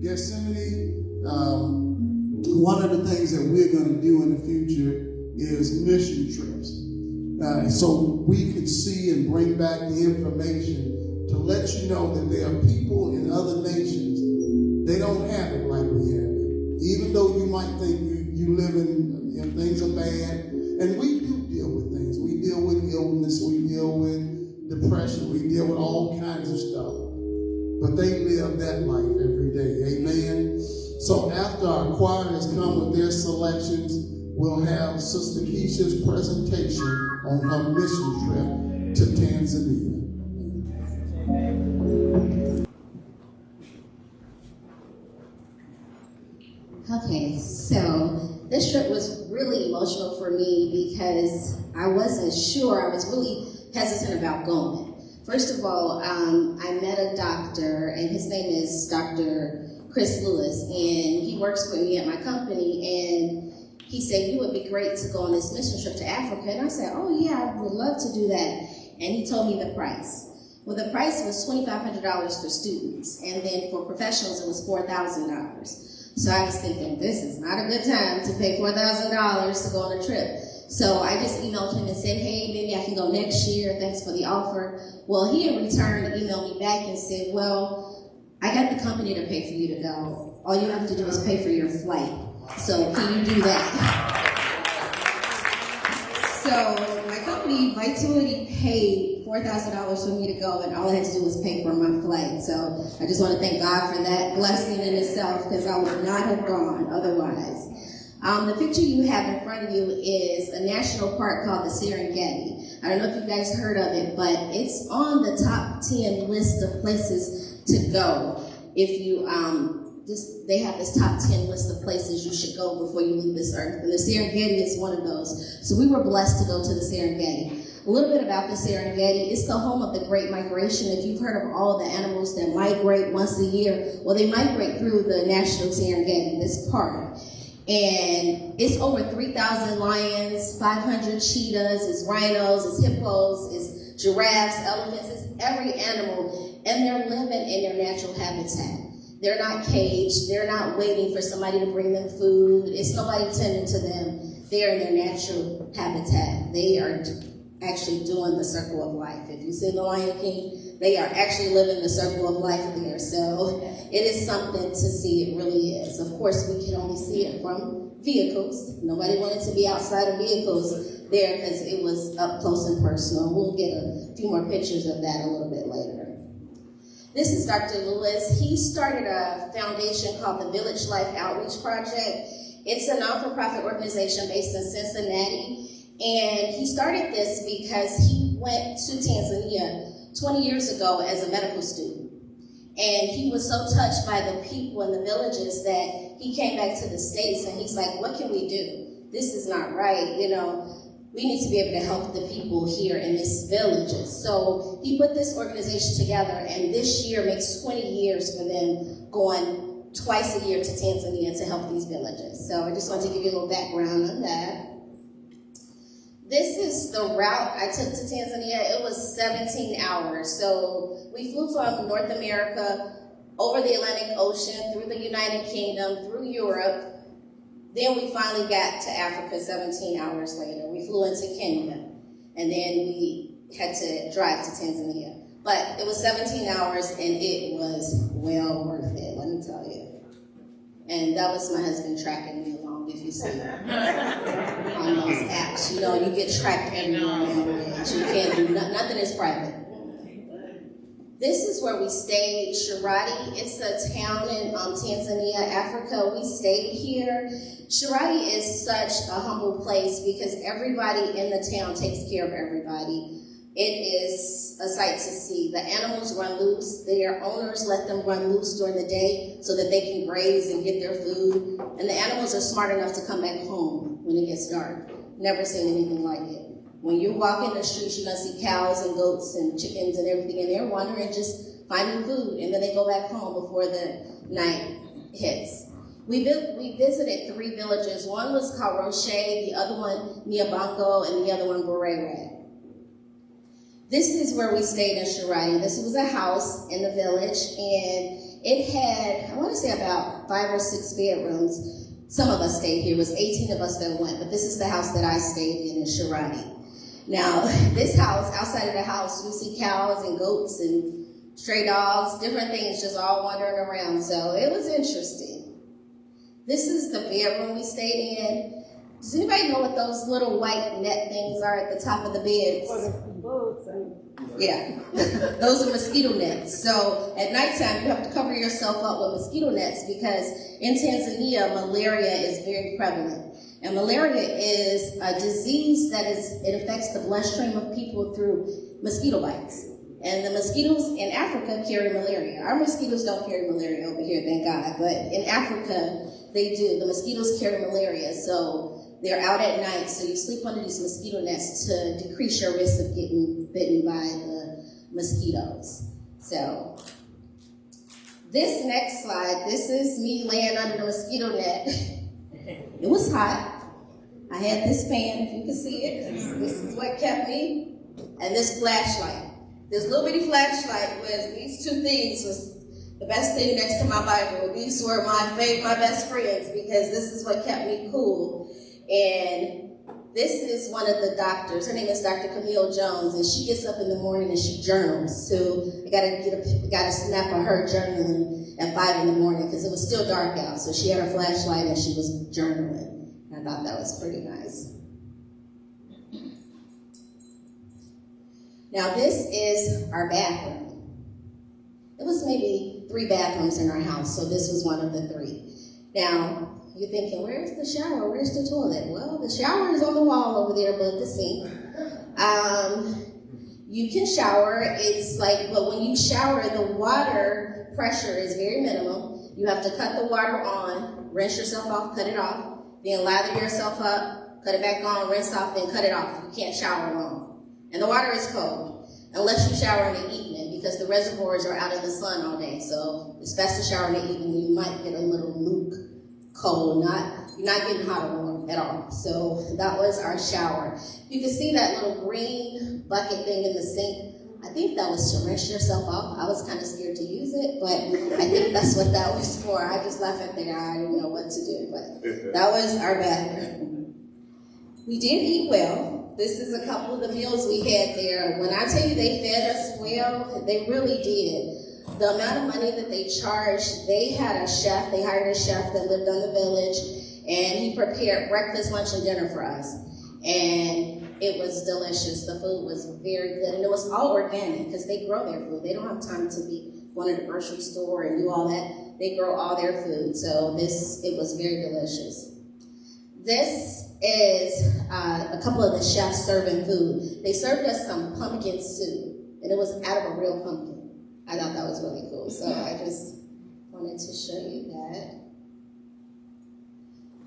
Gethsemane, one of the things that we're going to do in the future is mission trips. So we can see and bring back the information to let you know that there are people in other nations, they don't have it like we have it. Even though you might think you live in, things are bad, and we do deal with things. We deal with illness, we deal with depression, we deal with all kinds of stuff. But they live that life every day. Amen. So after our choir has come with their selections, we'll have Sister Keisha's presentation on her mission trip to Tanzania. Okay, so this trip was really emotional for me because I wasn't sure. I was really hesitant about going. First of all, I met a doctor, and his name is Dr. Chris Lewis, and he works with me at my company, and he said, you would be great to go on this mission trip to Africa. And I said, oh yeah, I would love to do that. And he told me the price. Well, the price was $2,500 for students, and then for professionals it was $4,000. So I was thinking, this is not a good time to pay $4,000 to go on a trip. So I just emailed him and said, hey, maybe I can go next year. Thanks for the offer. Well, he in return emailed me back and said, well, I got the company to pay for you to go. All you have to do is pay for your flight. So can you do that? So my company, Vitality, paid $4,000 for me to go, and all I had to do was pay for my flight. So I just want to thank God for that blessing in itself, because I would not have gone otherwise. The picture you have in front of you is a national park called the Serengeti. I don't know if you guys heard of it, but it's on the top 10 list of places to go. If you, they have this top 10 list of places you should go before you leave this earth, and the Serengeti is one of those. So we were blessed to go to the Serengeti. A little bit about the Serengeti. It's the home of the Great Migration. If you've heard of all the animals that migrate once a year, well, they migrate through the National Serengeti, this park. And it's over 3,000 lions, 500 cheetahs, it's rhinos, it's hippos, it's giraffes, elephants, it's every animal, and they're living in their natural habitat. They're not caged, they're not waiting for somebody to bring them food, it's nobody tending to them. They're in their natural habitat. They are actually doing the circle of life. If you see the Lion King, they are actually living the circle of life there. So it is something to see, it really is. Of course, we can only see it from vehicles. Nobody wanted to be outside of vehicles there because it was up close and personal. We'll get a few more pictures of that a little bit later. This is Dr. Lewis. He started a foundation called the Village Life Outreach Project. It's a non-for-profit organization based in Cincinnati. And he started this because he went to Tanzania 20 years ago as a medical student. And he was so touched by the people in the villages that he came back to the States, and he's like, what can we do? This is not right, we need to be able to help the people here in these villages. So he put this organization together, and this year makes 20 years for them going twice a year to Tanzania to help these villages. So I just want to give you a little background on that. This is the route I took to Tanzania. It was 17 hours. So we flew from North America over the Atlantic Ocean, through the United Kingdom, through Europe. Then we finally got to Africa 17 hours later. We flew into Kenya, and then we had to drive to Tanzania. But it was 17 hours, and it was well worth it, let me tell you. And that was my husband tracking me along, if you see on those apps. You get tracked everywhere nowadays. You can't do nothing is private. This is where we stayed, Shirati. It's a town in Tanzania, Africa. We stayed here. Shirati is such a humble place because everybody in the town takes care of everybody. It is a sight to see. The animals run loose. Their owners let them run loose during the day so that they can graze and get their food. And the animals are smart enough to come back home when it gets dark. Never seen anything like it. When you walk in the streets, you're going to see cows and goats and chickens and everything, and they're wandering just finding food, and then they go back home before the night hits. We visited 3 villages. One was called Roche, the other one Niabango, and the other one Borere. This is where we stayed in Sharadi. This was a house in the village, and it had, I want to say, about 5 or 6 bedrooms. Some of us stayed here. It was 18 of us that went, but this is the house that I stayed in Sharadi. Now, this house, outside of the house, you see cows and goats and stray dogs, different things just all wandering around. So it was interesting. This is the bedroom we stayed in. Does anybody know what those little white net things are at the top of the beds? Yeah, those are mosquito nets. So at nighttime, you have to cover yourself up with mosquito nets because in Tanzania, malaria is very prevalent. And malaria is a disease that it affects the bloodstream of people through mosquito bites. And the mosquitoes in Africa carry malaria. Our mosquitoes don't carry malaria over here, thank God. But in Africa, they do. The mosquitoes carry malaria. So they're out at night. So you sleep under these mosquito nets to decrease your risk of getting bitten by the mosquitoes. So this next slide, this is me laying under the mosquito net. It was hot. I had this fan, if you can see it. This is what kept me. And this flashlight. This little bitty flashlight was, these two things was the best thing next to my Bible. These were my best friends because this is what kept me cool. And this is one of the doctors. Her name is Dr. Camille Jones, and she gets up in the morning and she journals. So I got a snap of her journaling at 5 in the morning because it was still dark out. So she had her flashlight and she was journaling. I thought that was pretty nice. Now this is our bathroom. It was maybe 3 bathrooms in our house, so this was one of the 3. Now, you're thinking, where's the shower? Where's the toilet? Well, the shower is on the wall over there above the sink. You can shower. But when you shower, the water pressure is very minimal. You have to cut the water on, rinse yourself off, cut it off, then lather yourself up, cut it back on, rinse off, then cut it off. You can't shower long. And the water is cold, unless you shower in the evening, because the reservoirs are out in the sun all day. So it's best to shower in the evening. You might get a little luke cold, you're not getting hot or warm at all. So that was our shower. You can see that little green bucket thing in the sink. I think that was to rinse yourself off. I was kind of scared to use it, but I think that's what that was for. I just left it there. I didn't know what to do, but that was our bathroom. We did eat well. This is a couple of the meals we had there. When I tell you they fed us well, they really did. The amount of money that they charged, they had a chef, they hired a chef that lived on the village, and he prepared breakfast, lunch, and dinner for us. And it was delicious. The food was very good, and it was all organic because they grow their food. They don't have time to be going to the grocery store and do all that. They grow all their food, so it was very delicious. This is a couple of the chefs serving food. They served us some pumpkin soup, and it was out of a real pumpkin. I thought that was really cool, so I just wanted to show you that.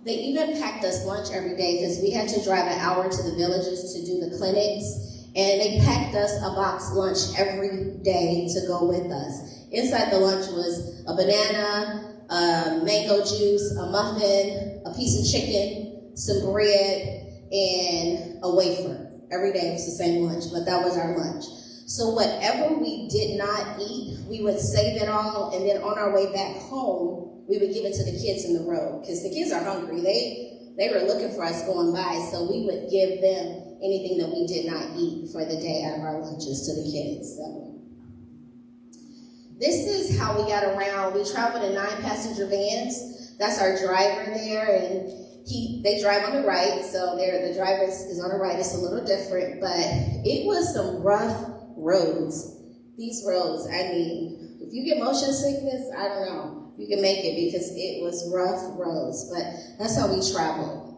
They even packed us lunch every day because we had to drive an hour to the villages to do the clinics, and they packed us a box lunch every day to go with us. Inside the lunch was a banana, a mango juice, a muffin, a piece of chicken, some bread, and a wafer. Every day it was the same lunch, but that was our lunch. So whatever we did not eat, we would save it all, and then on our way back home, we would give it to the kids in the road, because the kids are hungry. They were looking for us going by, so we would give them anything that we did not eat for the day out of our lunches to the kids. So this is how we got around. We traveled in 9-passenger vans. That's our driver there, and they drive on the right, so the driver is on the right. It's a little different, but it was some rough roads. These roads, I mean, if you get motion sickness, I don't know, you can make it because it was rough roads, but that's how we traveled.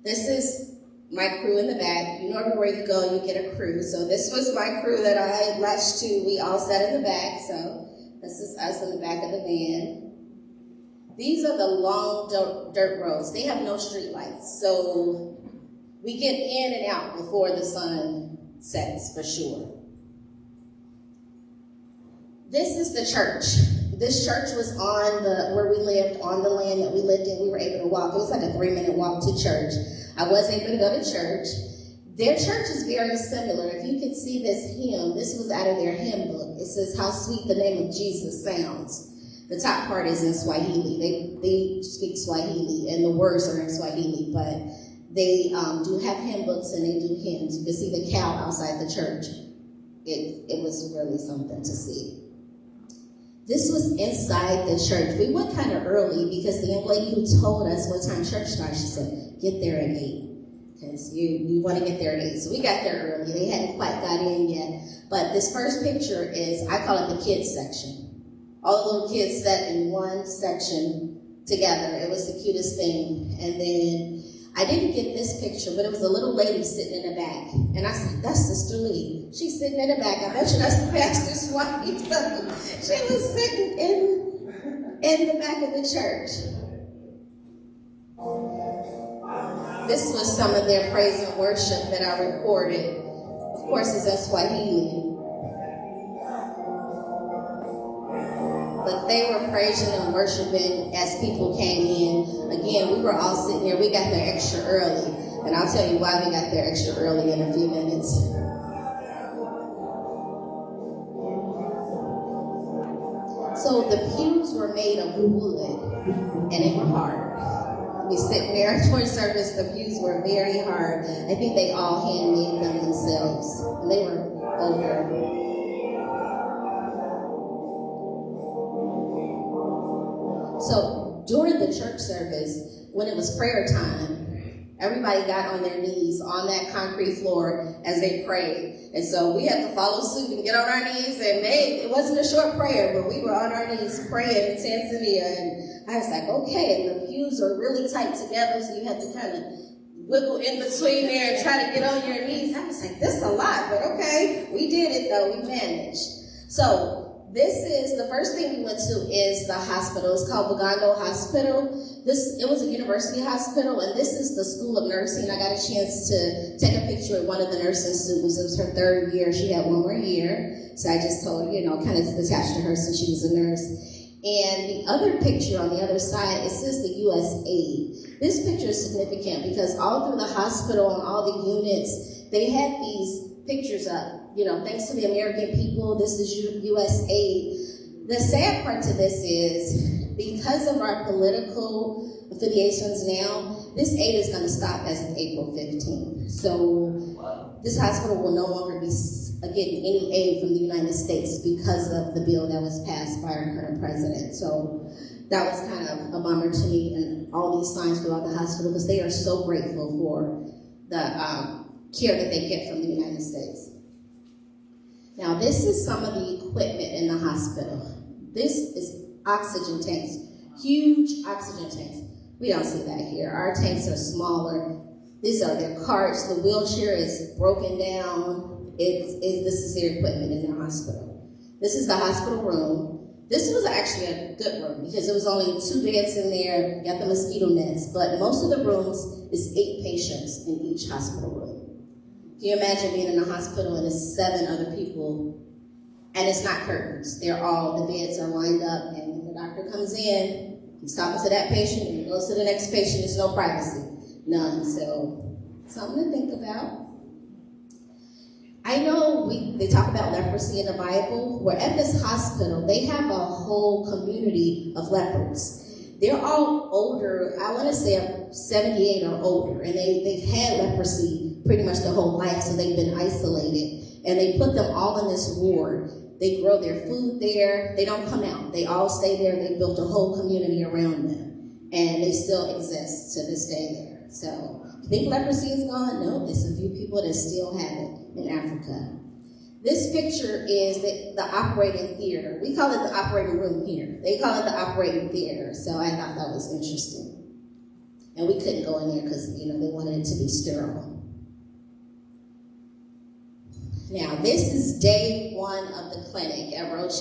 This is my crew in the back. You know everywhere you go, you get a crew. So this was my crew that I latched to. We all sat in the back, so this is us in the back of the van. These are the long dirt roads. They have no street lights, so we get in and out before the sun sets for sure. This is the church. This church was where we lived, on the land that we lived in. We were able to walk. It was like a 3-minute walk to church. I was able to go to church. Their church is very similar. If you could see this hymn, this was out of their hymn book. It says, "How sweet the name of Jesus sounds." The top part is in Swahili. They speak Swahili, and the words are in Swahili, but they do have hymn books and they do hymns. You can see the cow outside the church. It was really something to see. This was inside the church. We went kind of early because the young lady who told us what time church starts, she said, "Get there at 8. Because you want to get there at 8. So we got there early. They hadn't quite got in yet. But this first picture is, I call it the kids section. All the little kids sat in one section together. It was the cutest thing. And then I didn't get this picture, but it was a little lady sitting in the back. And I said, "That's Sister Lee. She's sitting in the back. I bet you that's the pastor's wife." She was sitting in the back of the church. This was some of their praise and worship that I recorded. Of course, it's in Swahili. But they were praising and worshiping as people came in. Again, we were all sitting here. We got there extra early. And I'll tell you why we got there extra early in a few minutes. So the pews were made of wood, and they were hard. We sitting there towards service, the pews were very hard. I think they all handmade them themselves. And they were older. So during the church service, when it was prayer time, everybody got on their knees on that concrete floor as they prayed. And so we had to follow suit and get on our knees. And it wasn't a short prayer, but we were on our knees praying in Tanzania. And I was like, okay. And the pews are really tight together, so you have to kind of wiggle in between there and try to get on your knees. I was like, this is a lot, but okay. We did it, though. We managed. So the first thing we went to is the hospital. It's called Bugando Hospital. It was a university hospital, and this is the School of Nursing. I got a chance to take a picture with one of the nursing students. It was her 3rd year. She had 1 more year. So I just told her, kind of attached to her since she was a nurse. And the other picture on the other side, it says the U.S. aid. This picture is significant because all through the hospital and all the units, they had these pictures up. Thanks to the American people, this is U.S. aid. The sad part to this is, because of our political affiliations now, this aid is going to stop as of April 15th. So this hospital will no longer be getting any aid from the United States because of the bill that was passed by our current president. So that was kind of a bummer to me, and all these signs throughout the hospital, because they are so grateful for the care that they get from the United States. Now, this is some of the equipment in the hospital. This is oxygen tanks, huge oxygen tanks. We don't see that here. Our tanks are smaller. These are their carts. The wheelchair is broken down. This is their equipment in their hospital. This is the hospital room. This was actually a good room because it was only 2 beds in there, got the mosquito nets, but most of the rooms is 8 patients in each hospital room. Can you imagine being in a hospital and there's 7 other people, and it's not curtains. The beds are lined up, and when the doctor comes in, he's talking to that patient, and he goes to the next patient. There's no privacy, none. So, something to think about. I know they talk about leprosy in the Bible. Where at this hospital, they have a whole community of lepers. They're all older. I want to say 78 or older, and they've had leprosy pretty much their whole life, so they've been isolated. And they put them all in this ward. They grow their food there. They don't come out. They all stay there. They built a whole community around them. And they still exist to this day there. So, you think leprosy is gone? No, there's a few people that still have it in Africa. This picture is the operating theater. We call it the operating room here. They call it the operating theater. So I thought that was interesting. And we couldn't go in there because, they wanted it to be sterile. Now, this is day 1 of the clinic at Roche.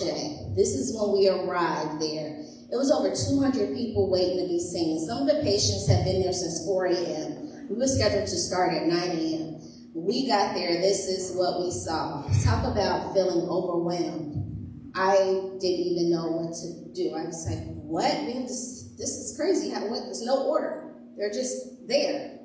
This is when we arrived there. It was over 200 people waiting to be seen. Some of the patients have been there since 4 a.m. We were scheduled to start at 9 a.m. When we got there, this is what we saw. Talk about feeling overwhelmed. I didn't even know what to do. I was like, what? This is crazy. There's no order. They're just there.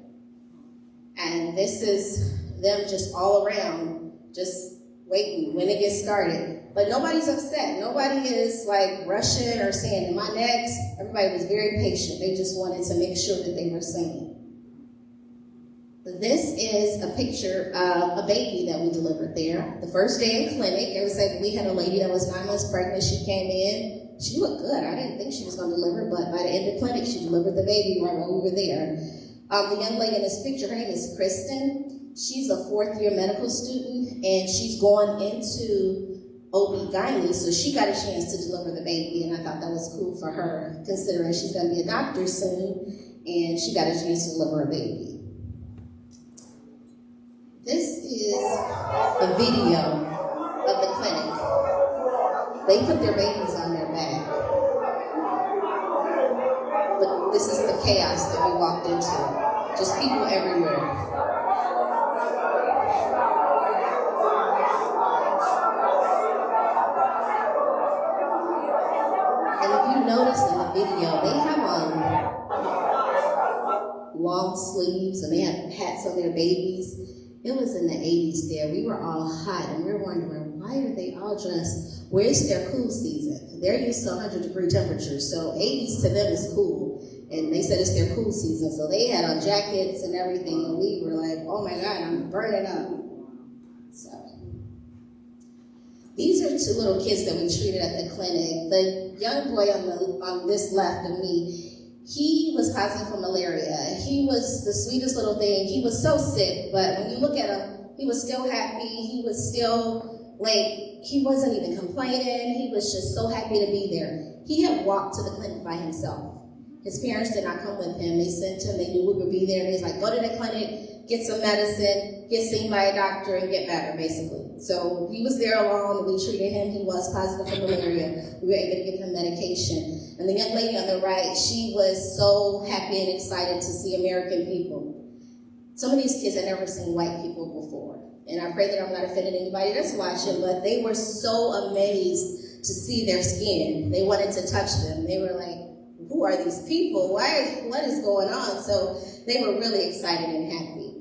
And this is them just all around, just waiting when it gets started. But nobody's upset. Nobody is like rushing or saying, am I next? Everybody was very patient. They just wanted to make sure that they were singing. This is a picture of a baby that we delivered there. The first day in clinic, it was like we had a lady that was 9 months pregnant. She came in. She looked good. I didn't think she was going to deliver, but by the end of clinic, she delivered the baby right while we were there. The young lady in this picture, her name is Kristen. She's a 4th-year medical student, and she's going into OB-GYN, so she got a chance to deliver the baby, and I thought that was cool for her, considering she's going to be a doctor soon, and she got a chance to deliver a baby. This is a video of the clinic. They put their babies on their back. But this is the chaos that we walked into. Just people everywhere. And if you notice in the video, they have long sleeves and they have hats on their babies. It was in the 80s there. We were all hot and we were wondering, why are they all dressed? Where's their cool season? They're used to 100-degree temperatures, so 80s to them is cool. And they said it's their cool season, so they had on jackets and everything, and we were like, oh my God, I'm burning up. So these are 2 little kids that we treated at the clinic. The young boy on this left of me, he was positive for malaria. He was the sweetest little thing. He was so sick, but when you look at him, he was still happy. He was still, he wasn't even complaining. He was just so happy to be there. He had walked to the clinic by himself. His parents did not come with him. They sent him. They knew we would be there. He's like, go to the clinic, get some medicine, get seen by a doctor, and get better, basically. So he was there alone. We treated him. He was positive for malaria. We were able to give him medication. And the young lady on the right, she was so happy and excited to see American people. Some of these kids had never seen white people before. And I pray that I'm not offending anybody that's watching, but they were so amazed to see their skin. They wanted to touch them. They were like, who are these people? What is going on? So they were really excited and happy.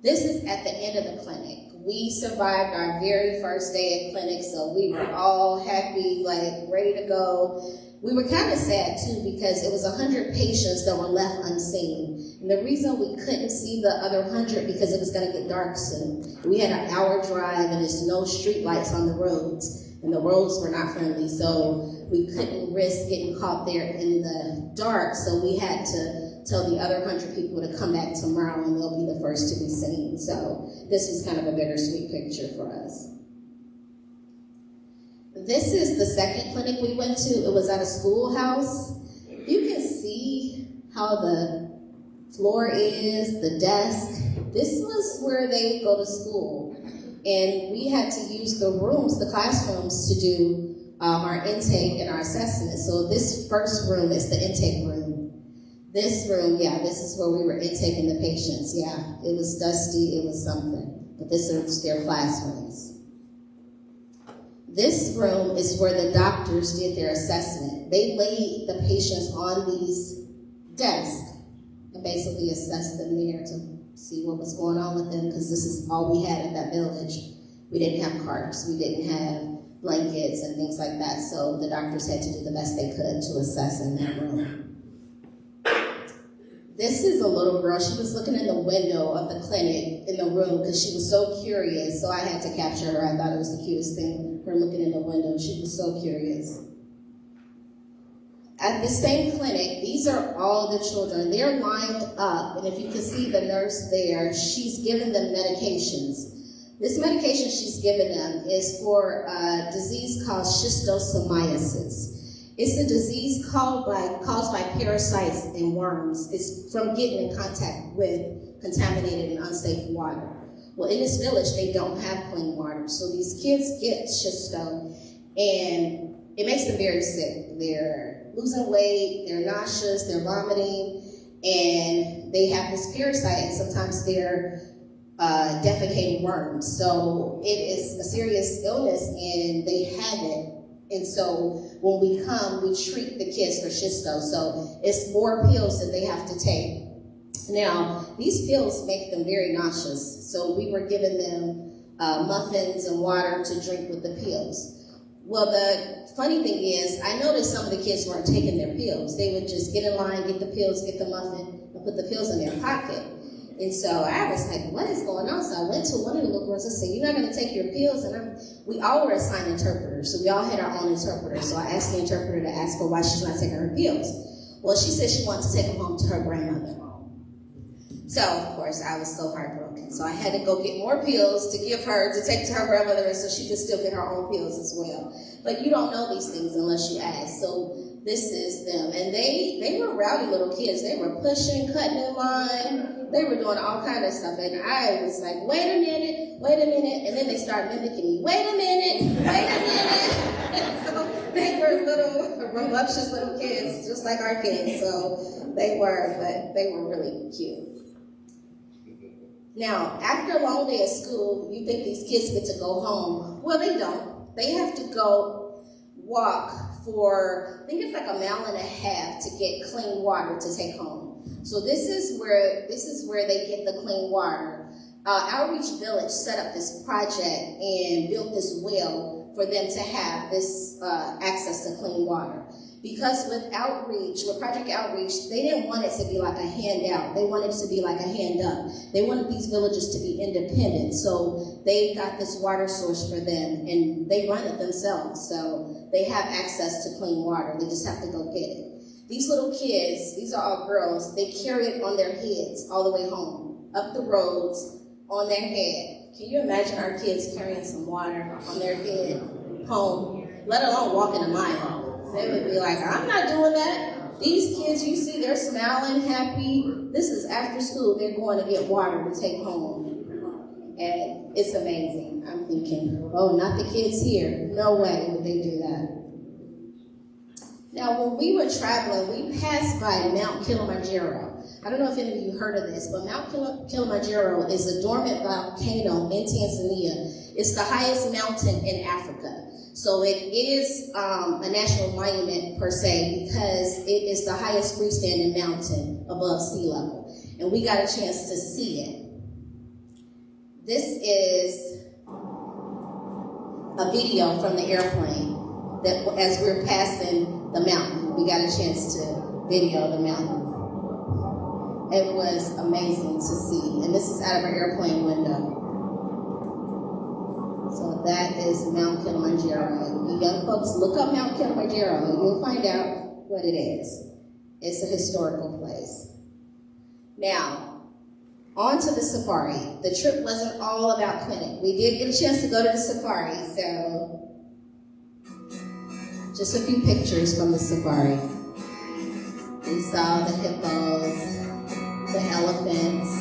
This is at the end of the clinic. We survived our very first day at clinic, so we were all happy, ready to go. We were kind of sad too because it was 100 patients that were left unseen. And the reason we couldn't see the other 100 because it was going to get dark soon. We had an hour drive and there's no street lights on the roads. And the roads were not friendly, so we couldn't risk getting caught there in the dark, so we had to tell the other 100 people to come back tomorrow and they'll be the first to be seen. So this was kind of a bittersweet picture for us. This is the second clinic we went to. It was at a schoolhouse. You can see how the floor is, the desk. This was where they would go to school. And we had to use the rooms, the classrooms, to do our intake and our assessment. So this first room is the intake room. This room, this is where we were intaking the patients. It was dusty, it was something. But this is their classrooms. This room is where the doctors did their assessment. They laid the patients on these desks and basically assessed them there to see what was going on with them, because this is all we had in that village. We didn't have carts, we didn't have blankets and things like that, so the doctors had to do the best they could to assess in that room. This is a little girl. She was looking in the window of the clinic in the room because she was so curious, so I had to capture her. I thought it was the cutest thing, her looking in the window. She was so curious. At the same clinic, these are all the children. They're lined up, and if you can see the nurse there, she's giving them medications. This medication she's giving them is for a disease called schistosomiasis. It's a disease caused by parasites and worms. It's from getting in contact with contaminated and unsafe water. Well, in this village, they don't have clean water, so these kids get schisto, and it makes them very sick. They're losing weight, they're nauseous, they're vomiting, and they have this parasite, and sometimes they're defecating worms. So it is a serious illness, and they have it. And so when we come, we treat the kids for schisto. So it's 4 pills that they have to take Now, these pills make them very nauseous, so we were giving them muffins and water to drink with the pills. Well, the funny thing is, I noticed some of the kids weren't taking their pills. They would just get in line, get the pills, get the muffin, and put the pills in their pocket. And so I was like, what is going on? So I went to one of the little girls and said, you're not going to take your pills? And we all were assigned interpreters, so we all had our own interpreter. So I asked the interpreter to ask her why she's not taking her pills. Well, she said she wanted to take them home to her grandmother. So, of course, I was so heartbroken. So I had to go get more pills to give her, to take to her grandmother, and so she could still get her own pills as well. But you don't know these things unless you ask. So this is them. And they were rowdy little kids. They were pushing, cutting in line. They were doing all kind of stuff. And I was like, wait a minute. And then they started mimicking me. Wait a minute. So they were little, rambunctious little kids, just like our kids. So they were really cute. Now, after a long day of school, you think these kids get to go home. Well, they don't. They have to go walk for, I think it's like 1.5 miles to get clean water to take home. So this is where they get the clean water. Outreach Village set up this project and built this well for them to have this access to clean water. Because with Project Outreach, they didn't want it to be like a handout. They wanted it to be like a hand up. They wanted these villages to be independent. So they got this water source for them, and they run it themselves. So they have access to clean water. They just have to go get it. These little kids, these are all girls, they carry it on their heads all the way home, up the roads, on their head. Can you imagine our kids carrying some water on their head home, let alone walking a mile? They would be like, I'm not doing that. These kids, you see, they're smiling, happy. This is after school. They're going to get water to take home. And it's amazing. I'm thinking, oh, not the kids here. No way would they do that. Now, when we were traveling, we passed by Mount Kilimanjaro. I don't know if any of you heard of this, but Mount Kilimanjaro is a dormant volcano in Tanzania. It's the highest mountain in Africa. So it is a national monument per se because it is the highest freestanding mountain above sea level. And we got a chance to see it. This is a video from the airplane that as we're passing the mountain, we got a chance to video the mountain. It was amazing to see. And this is out of our airplane window. So that is Mount Kilimanjaro. You young folks, look up Mount Kilimanjaro and you'll find out what it is. It's a historical place. Now, on to the safari. The trip wasn't all about clinic. We did get a chance to go to the safari, so just a few pictures from the safari. We saw the hippos, the elephants,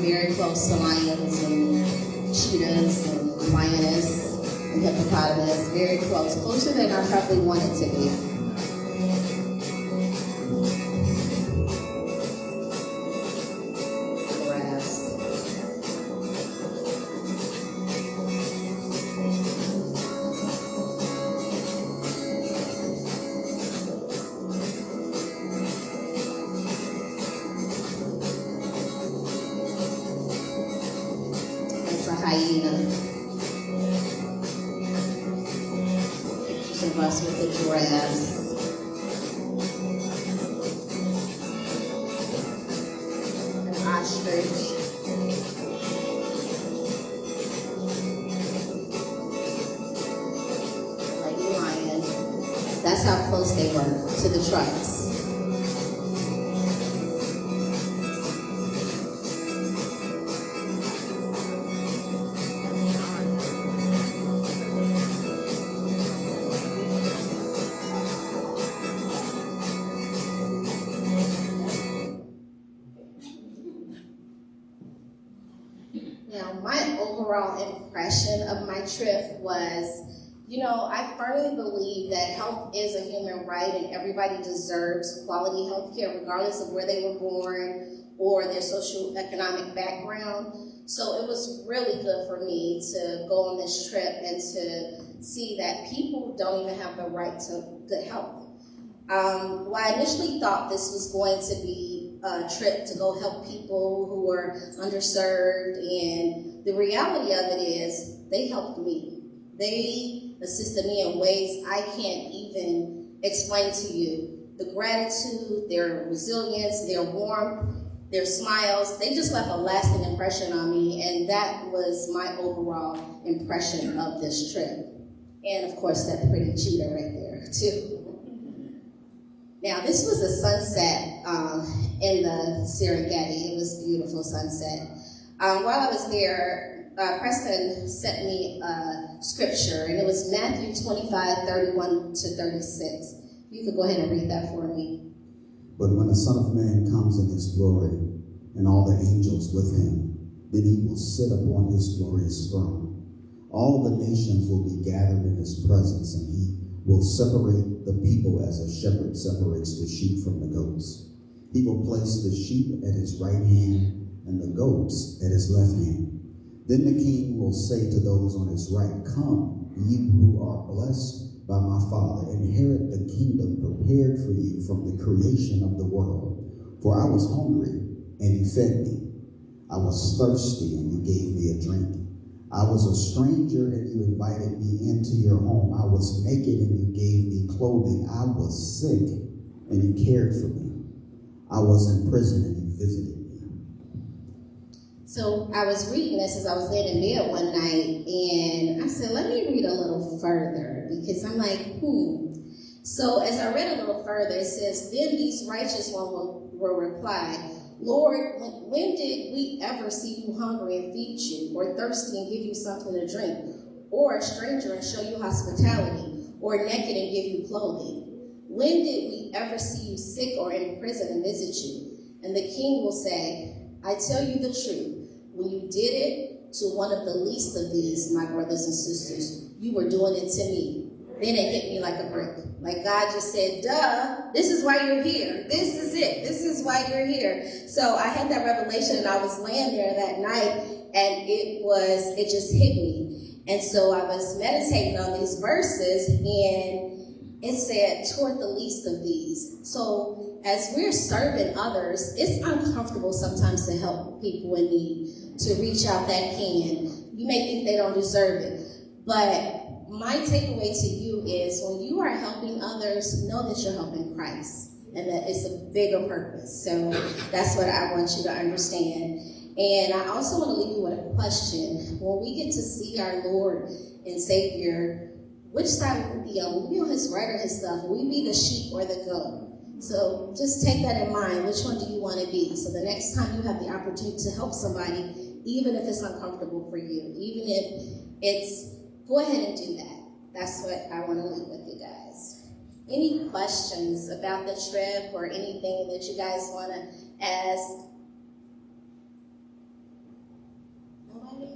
very close to lions and cheetahs and lioness and hippopotamus, very close, closer than I probably wanted to be. Giraffes. Hyena. Pictures of us with the giraffes. An ostrich. Lady lion. That's how close they were to the trucks. Now, my overall impression of my trip was I firmly believe that health is a human right and everybody deserves quality health care regardless of where they were born or their socioeconomic background. So it was really good for me to go on this trip and to see that people don't even have the right to good health. Well, I initially thought this was going to be a trip to go help people who were underserved, and the reality of it is they helped me. They assisted me in ways I can't even explain to you. The gratitude, their resilience, their warmth, their smiles, they just left a lasting impression on me, and that was my overall impression of this trip. And of course, that pretty cheetah right there, too. Now, this was a sunset in the Serengeti. It was a beautiful sunset. While I was there, Preston sent me a scripture, and it was Matthew 25:31-36. You could go ahead and read that for me. But when the Son of Man comes in his glory, and all the angels with him, then he will sit upon his glorious throne. All the nations will be gathered in his presence, and he will separate the people as a shepherd separates the sheep from the goats. He will place the sheep at his right hand and the goats at his left hand. Then the king will say to those on his right, "Come, ye who are blessed by my Father, inherit the kingdom prepared for you from the creation of the world. For I was hungry, and you fed me. I was thirsty, and you gave me a drink. I was a stranger, and you invited me into your home. I was naked, and you gave me clothing. I was sick, and you cared for me. I was in prison, and you visited me." So I was reading this as I was laying in bed one night, and I said, let me read a little further, because I'm like, So as I read a little further, it says, "Then these righteous ones will reply, Lord, when did we ever see you hungry and feed you, or thirsty and give you something to drink, or a stranger and show you hospitality, or naked and give you clothing? When did we ever see you sick or in prison and visit you?" And the king will say, "I tell you the truth, when you did it to one of the least of these, my brothers and sisters, you were doing it to me." Then it hit me like a brick. Like God just said, duh, this is why you're here. This is it. This is why you're here. So I had that revelation, and I was laying there that night, and it just hit me. And so I was meditating on these verses, and it said, toward the least of these. So as we're serving others, it's uncomfortable sometimes to help people in need, to reach out that hand. You may think they don't deserve it, but my takeaway to you is when you are helping others, know that you're helping Christ and that it's a bigger purpose. So that's what I want you to understand. And I also want to leave you with a question. When we get to see our Lord and Savior, which side will we be on? Will we be on his right or his left? Will we be the sheep or the goat? So just take that in mind. Which one do you want to be? So the next time you have the opportunity to help somebody, even if it's uncomfortable for you, even if it's, go ahead and do that. That's what I want to leave with you guys. Any questions about the trip or anything that you guys want to ask? Nobody?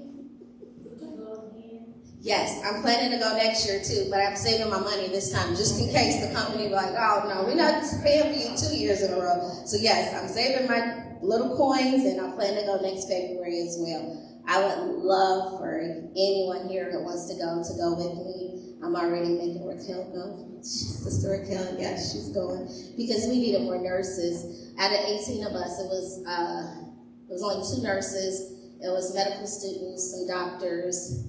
Yes, I'm planning to go next year too, but I'm saving my money this time just in case the company be like, oh no, we're not paying for you 2 years in a row. So yes, I'm saving my little coins, and I plan to go next February as well. I would love for anyone here that wants to go with me. I'm already making Raquel go. Sister Raquel, yes, she's going. Because we needed more nurses. Out of 18 of us, it was only 2 nurses. It was medical students, some doctors,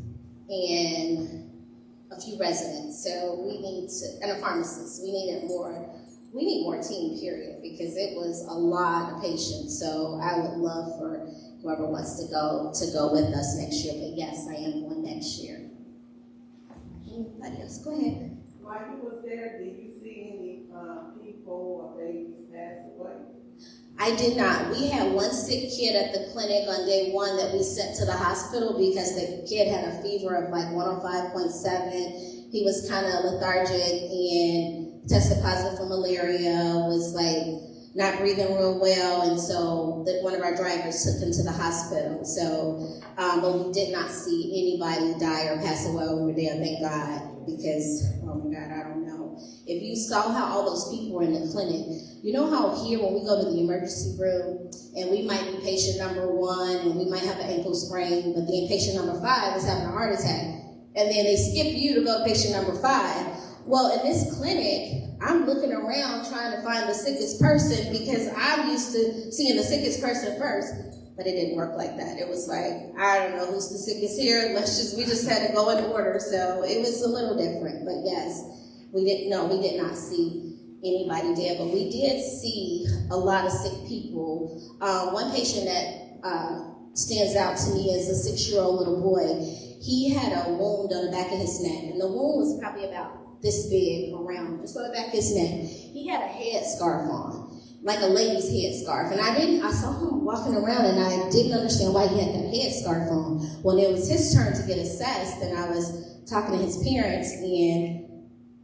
and a few residents. So and a pharmacist. We need more team, period, because it was a lot of patients. So I would love for whoever wants to go with us next year. But yes, I am going next year. Anybody else? Go ahead. While you was there, did you see any people or babies pass away? I did not. We had one sick kid at the clinic on day 1 that we sent to the hospital because the kid had a fever of like 105.7. He was kind of lethargic and tested positive for malaria, was like not breathing real well, and so one of our drivers took him to the hospital. So, but we did not see anybody die or pass away over there, thank God, because, oh my God, I don't know. If you saw how all those people were in the clinic, you know how here when we go to the emergency room, and we might be patient number 1, and we might have an ankle sprain, but then patient number 5 is having a heart attack, and then they skip you to go to patient number 5. Well, in this clinic, I'm looking around trying to find the sickest person because I'm used to seeing the sickest person first, but it didn't work like that. It was like, I don't know who's the sickest here. We just had to go in order. So it was a little different, but yes, we did not see anybody dead, but we did see a lot of sick people. One patient that stands out to me is a 6-year-old little boy. He had a wound on the back of his neck, and the wound was probably about this big around, just on the back of his neck. He had a headscarf on, like a lady's headscarf. And I saw him walking around and I didn't understand why he had that headscarf on. When it was his turn to get assessed and I was talking to his parents and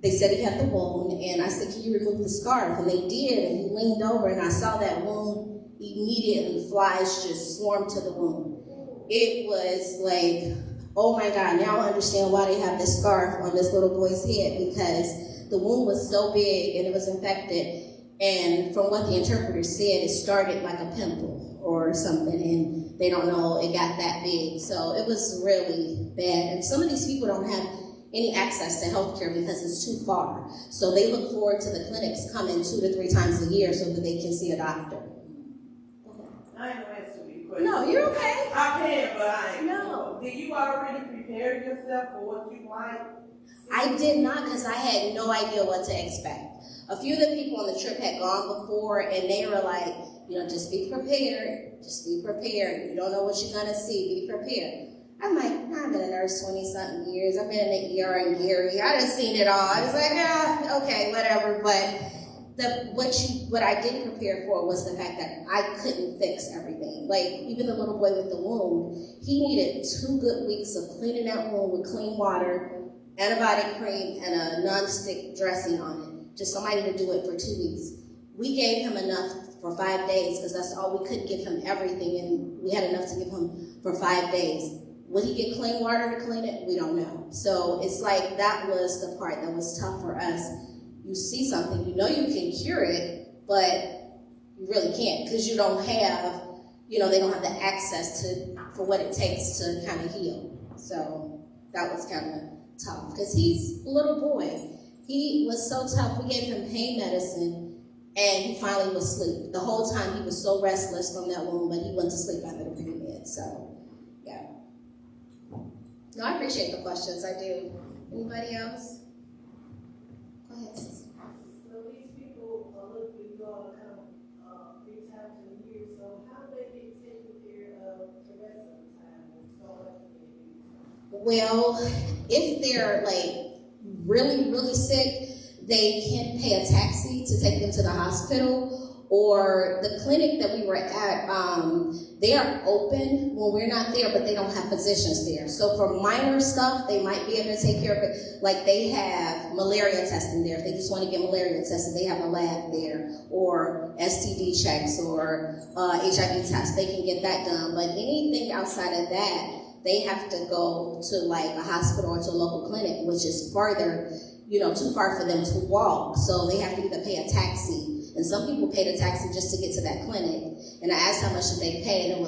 they said he had the wound and I said, can you remove the scarf? And they did, and he leaned over and I saw that wound. Immediately flies just swarmed to the wound. It was like, oh my God, now I understand why they have this scarf on this little boy's head, because the wound was so big and it was infected. And from what the interpreter said, it started like a pimple or something, and they don't know it got that big. So it was really bad. And some of these people don't have any access to healthcare because it's too far. So they look forward to the clinics coming 2 to 3 times a year so that they can see a doctor. I ain't gonna answer your question. No, you're okay. I can, but I ain't. No. Did you already prepare yourself for what you might see? I did not, because I had no idea what to expect. A few of the people on the trip had gone before, and they were like, just be prepared. Just be prepared. You don't know what you're going to see. Be prepared. I'm like, I've been a nurse 20-something years. I've been in the ER in Gary. I done seen it all. I was like, okay, whatever. But what I didn't prepare for was the fact that I couldn't fix everything. Like, even the little boy with the wound, he needed 2 good weeks of cleaning that wound with clean water, antibiotic cream, and a non-stick dressing on it. Just somebody to do it for 2 weeks. We gave him enough for 5 days because that's all we could give him, everything, and we had enough to give him for 5 days. Would he get clean water to clean it? We don't know. So it's like that was the part that was tough for us. You see something, you can cure it, but you really can't because you don't have, they don't have the access for what it takes to kind of heal. So that was kind of tough because he's a little boy. He was so tough. We gave him pain medicine and he finally was asleep. The whole time he was so restless from that wound, but he went to sleep after the pre-med. So, yeah. No, I appreciate the questions. I do. Anybody else? Go ahead. So these people are looking to come 3 times a year. So how do they get taken care of the rest of the time? Well, if they're really, really sick, they can't pay a taxi to take them to the hospital. Or the clinic that we were at, they are open when we're not there, but they don't have physicians there. So for minor stuff, they might be able to take care of it. Like they have malaria testing there. If they just want to get malaria tested, they have a lab there. Or STD checks or HIV tests, they can get that done. But anything outside of that, they have to go to a hospital or to a local clinic, which is farther, too far for them to walk. So they have to either pay a taxi. And some people paid a taxi just to get to that clinic. And I asked how much did they pay, and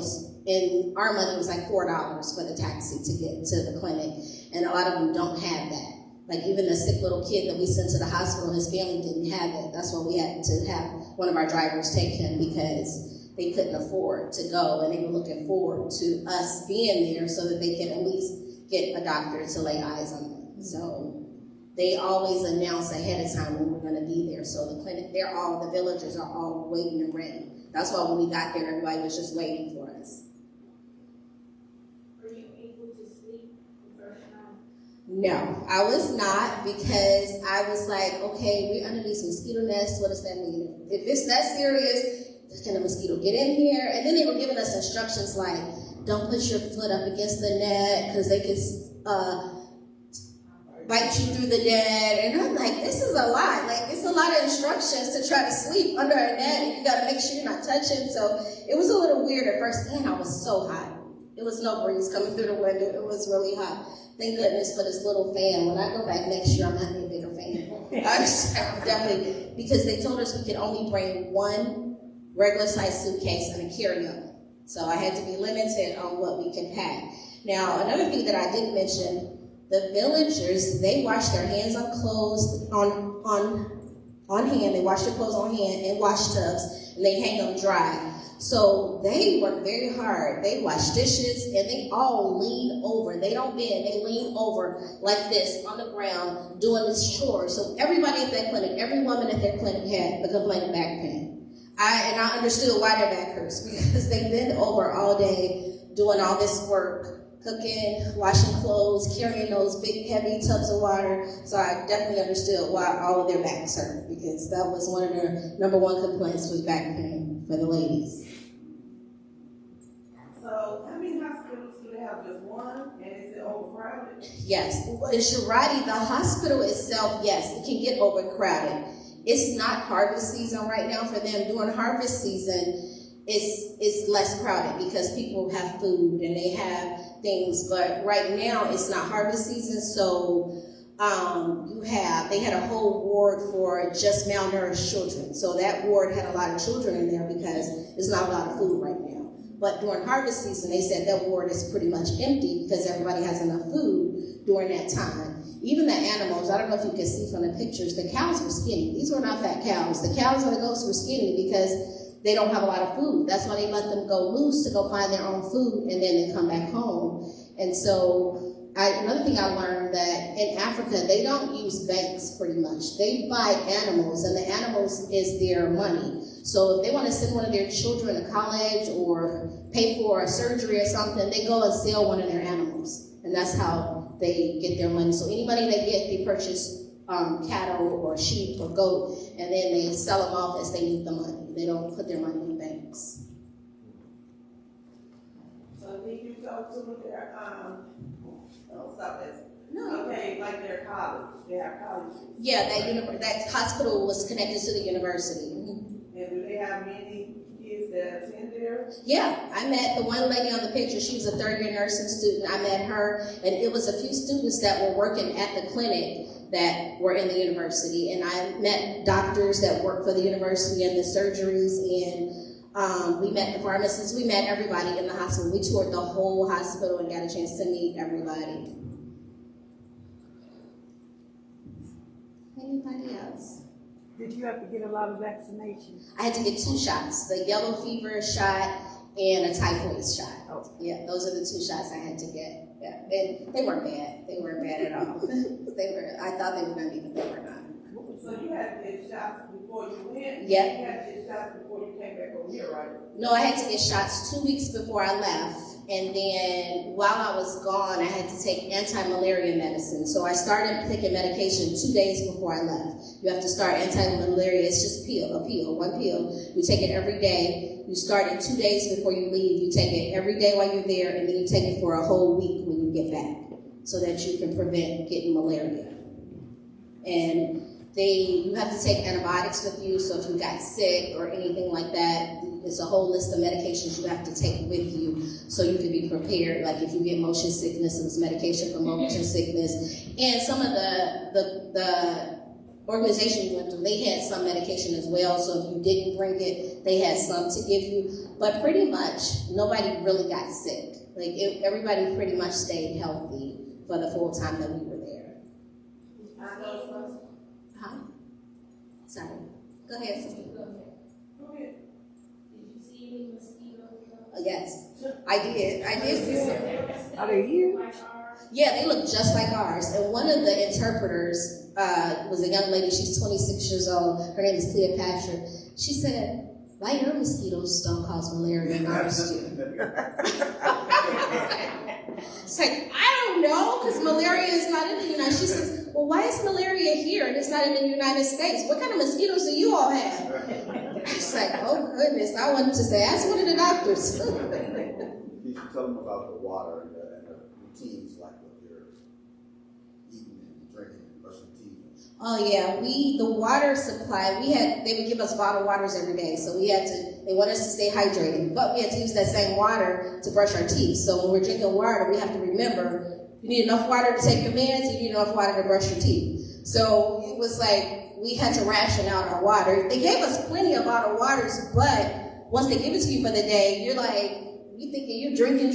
in our money, it was like $4 for the taxi to get to the clinic. And a lot of them don't have that. Like even the sick little kid that we sent to the hospital, his family didn't have it. That's why we had to have one of our drivers take him because they couldn't afford to go. And they were looking forward to us being there so that they could at least get a doctor to lay eyes on them. So they always announce ahead of time when we're going to be there. So the clinic, the villagers are all waiting and ready. That's why when we got there, everybody was just waiting for us. Were you able to sleep the first time? No, I was not, because I was like, okay, we're under these mosquito nests. What does that mean? If it's that serious, can a mosquito get in here? And then they were giving us instructions like, don't put your foot up against the net because they can bite you through the net. And I'm like, this is a lot. Like, it's a lot of instructions to try to sleep under a net, and you got to make sure you're not touching. So it was a little weird at first. And I was so hot. It was no breeze coming through the window. It was really hot. Thank goodness for this little fan. When I go back next year, I'm having a bigger fan. I'm definitely, because they told us we could only bring one regular size suitcase and a carry-on. So I had to be limited on what we can pack. Now, another thing that I didn't mention, the villagers, they wash their hands on clothes on hand. They wash their clothes on hand in wash tubs, and they hang them dry. So they work very hard. They wash dishes, and they all lean over. They don't bend. They lean over like this on the ground doing this chore. So everybody at that clinic, every woman at their clinic had a complaint of back pain. I understood why their back hurts, because they bend over all day doing all this work, cooking, washing clothes, carrying those big heavy tubs of water. So I definitely understood why all of their backs hurt, because that was one of their number one complaints, was back pain for the ladies. So how many hospitals do they have? Just one? And is it overcrowded? Yes. In Sharadi, the hospital itself, yes, it can get overcrowded. It's not harvest season right now for them. During harvest season, it's less crowded because people have food and they have things. But right now, it's not harvest season, so they had a whole ward for just malnourished children. So that ward had a lot of children in there because there's not a lot of food right now. But during harvest season, they said that ward is pretty much empty because everybody has enough food during that time. Even the animals, I don't know if you can see from the pictures, the cows were skinny. These were not fat cows. The cows and the goats were skinny because they don't have a lot of food. That's why they let them go loose to go find their own food, and then they come back home. And so another thing I learned, that in Africa, they don't use banks pretty much. They buy animals, and the animals is their money. So if they want to send one of their children to college or pay for a surgery or something, they go and sell one of their animals. And that's how they get their money. So anybody they purchase cattle or sheep or goat, and then they sell them off as they need the money. They don't put their money in banks. So did you go to their, don't stop this. No. Okay, like their college. They have colleges. Yeah, that hospital was connected to the university. And do they have many kids that attend there? Yeah, I met the one lady on the picture. She was a third-year nursing student. I met her, and it was a few students that were working at the clinic that were in the university. And I met doctors that work for the university and the surgeries, and we met the pharmacists. We met everybody in the hospital. We toured the whole hospital and got a chance to meet everybody. Anybody else? Did you have to get a lot of vaccinations? I had to get 2 shots, the yellow fever shot and a typhoid shot. Oh. Yeah, those are the 2 shots I had to get. Yeah, and they weren't bad. They weren't bad at all. I thought they were going to be, but they were not. So you had to get shots before you went? Yep. You had to get shots before you came back over here, right? No, I had to get shots 2 weeks before I left. And then while I was gone, I had to take anti-malaria medicine. So I started taking medication 2 days before I left. You have to start anti-malaria. It's just one pill. You take it every day. You start it 2 days before you leave. You take it every day while you're there, and then you take it for a whole week when you get back, so that you can prevent getting malaria. And you have to take antibiotics with you, so if you got sick or anything like that, it's a whole list of medications you have to take with you so you can be prepared. Like if you get motion sickness, it's medication for motion sickness. And some of the organization you went to, they had some medication as well, so if you didn't bring it, they had some to give you. But pretty much, nobody really got sick. Everybody pretty much stayed healthy for the full time that we were there. Huh? Sorry. Go ahead, sister. Go ahead. Did you see any mosquitoes? Yes, I did see some. Are they huge? Like ours? Yeah, they look just like ours. And one of the interpreters was a young lady. She's 26 years old. Her name is Cleopatra. She said, "Why your mosquitoes don't cause malaria and ours do?" It's like, I don't know, because malaria is not in the United States. She says, "Well, why is malaria here and it's not in the United States? What kind of mosquitoes do you all have?" It's like, oh goodness, I wanted to say, ask one of the doctors. You should tell them about the water and the routines, like what they're eating and drinking, brushing teeth. Oh yeah, the water supply, they would give us bottled waters every day. So they want us to stay hydrated, but we had to use that same water to brush our teeth. So when we're drinking water, we have to remember, you need enough water to take your meds, you need enough water to brush your teeth. So it was like, we had to ration out our water. They gave us plenty of bottled waters, but once they give it to you for the day, you're like, you thinking you're drinking.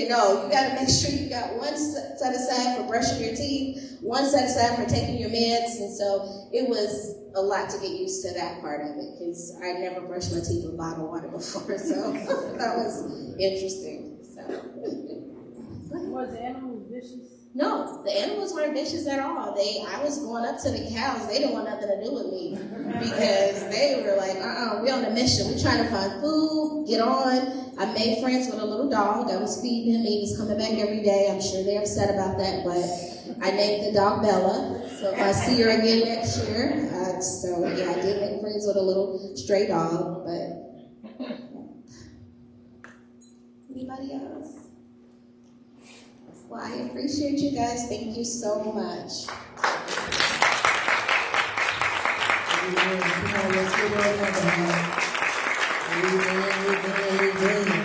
No, you got to make sure you got one set aside for brushing your teeth, one set aside for taking your meds. And so it was a lot to get used to that part of it, because I never brushed my teeth with bottled water before. So that was interesting. So. Was the animal vicious? No, the animals weren't vicious at all. I was going up to the cows. They didn't want nothing to do with me, because they were like, we're on a mission. We're trying to find food, get on. I made friends with a little dog. I was feeding him. He was coming back every day. I'm sure they're upset about that, but I named the dog Bella. So if I see her again next year, I did make friends with a little stray dog. But anybody else? Well, I appreciate you guys. Thank you so much. Amen. Let's give her another hand. Amen.